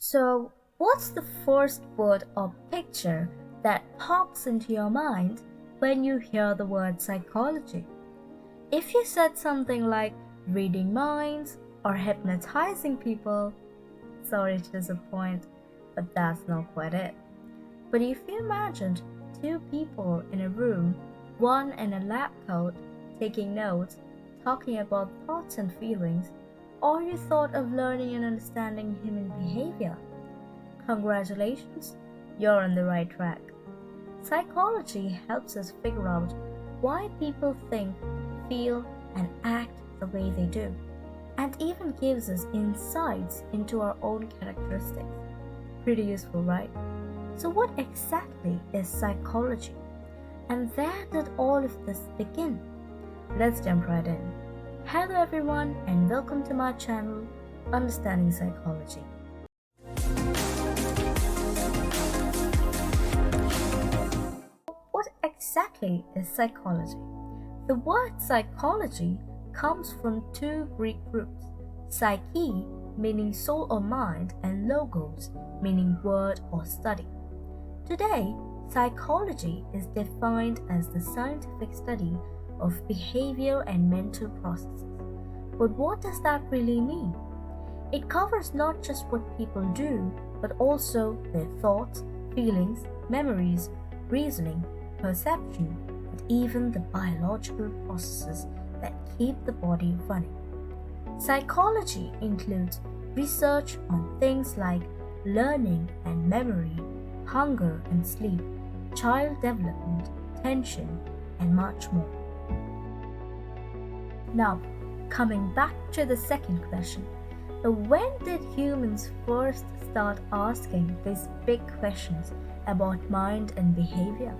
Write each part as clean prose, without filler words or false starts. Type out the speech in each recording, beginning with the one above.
So, what's the first word or picture that pops into your mind when you hear the word psychology? If you said something like reading minds or hypnotizing people, sorry to disappoint, but that's not quite it. But if you imagined two people in a room, one in a lab coat, taking notes, talking about thoughts and feelings, or you thought of learning and understanding human behavior, congratulations, you're on the right track. Psychology helps us figure out why people think, feel, and act the way they do, and even gives us insights into our own characteristics. Pretty useful, right? So, what exactly is psychology? And where did all of this begin? Let's jump right in. Hello, everyone, and welcome to my channel, Understanding Psychology. What exactly is psychology? The word psychology comes from two Greek roots, psyche, meaning soul or mind, and logos, meaning word or study. Today, psychology is defined as the scientific study of behavior and mental processes. But what does that really mean? It covers not just what people do, but also their thoughts, feelings, memories, reasoning, perception, and even the biological processes that keep the body running. Psychology includes research on things like learning and memory, hunger and sleep, child development, tension, and much more. Now, coming back to the second question, when did humans first start asking these big questions about mind and behavior?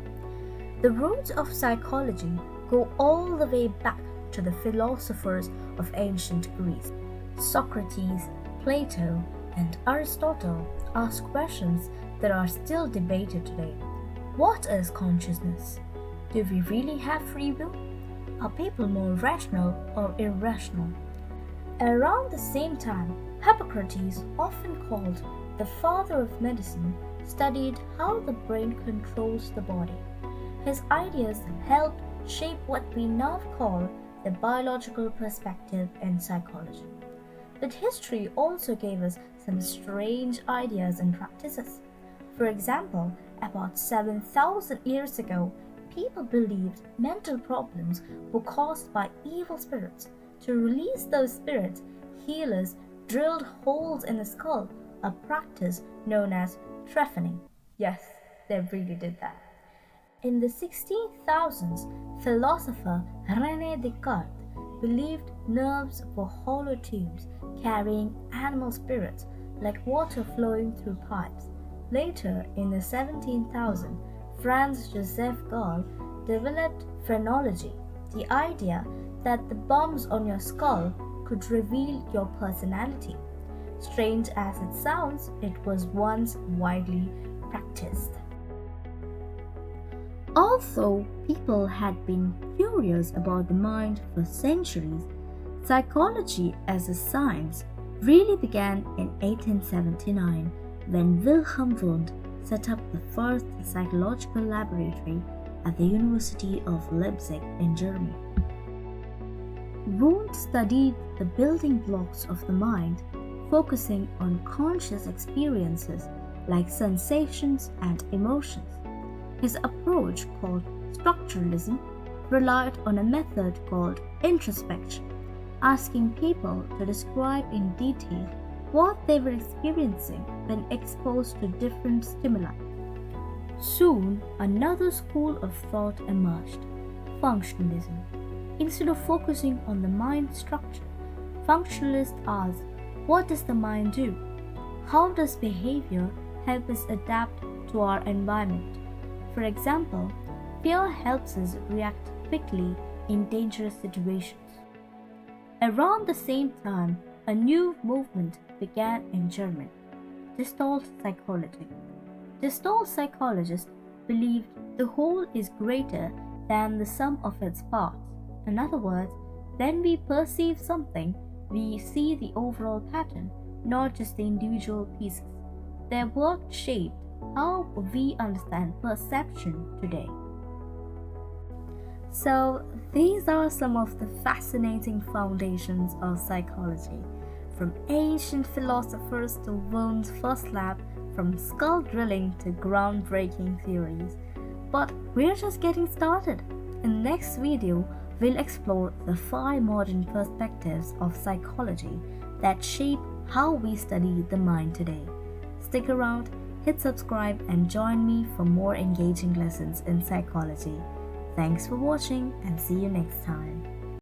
The roots of psychology go all the way back to the philosophers of ancient Greece. Socrates, Plato, and Aristotle asked questions that are still debated today. What is consciousness? Do we really have free will? Are people more rational or irrational? Around the same time, Hippocrates, often called the father of medicine, studied how the brain controls the body. His ideas helped shape what we now call the biological perspective in psychology. But history also gave us some strange ideas and practices. For example, about 7,000 years ago, people believed mental problems were caused by evil spirits. To release those spirits, healers drilled holes in the skull, a practice known as trephining. Yes, they really did that. In the 16,000s, philosopher René Descartes believed nerves were hollow tubes carrying animal spirits like water flowing through pipes. Later, in the 17,000s, Franz Joseph Gall developed phrenology, the idea that the bumps on your skull could reveal your personality. Strange as it sounds, it was once widely practiced. Although people had been curious about the mind for centuries, psychology as a science really began in 1879 when Wilhelm Wundt set up the first psychological laboratory at the University of Leipzig in Germany. Wundt studied the building blocks of the mind, focusing on conscious experiences like sensations and emotions. His approach, called structuralism, relied on a method called introspection, asking people to describe in detail what they were experiencing when exposed to different stimuli. Soon, another school of thought emerged, functionalism. Instead of focusing on the mind structure, functionalists asked, what does the mind do? How does behavior help us adapt to our environment? For example, fear helps us react quickly in dangerous situations. Around the same time, a new movement began in Germany, Gestalt psychology. Gestalt psychologists believed the whole is greater than the sum of its parts. In other words, when we perceive something, we see the overall pattern, not just the individual pieces. Their work shaped how we understand perception today. So, these are some of the fascinating foundations of psychology, from ancient philosophers to Wundt's first lab, from skull drilling to groundbreaking theories. But we're just getting started. In the next video, we'll explore the 5 modern perspectives of psychology that shape how we study the mind today. Stick around, hit subscribe, and join me for more engaging lessons in psychology. Thanks for watching and see you next time.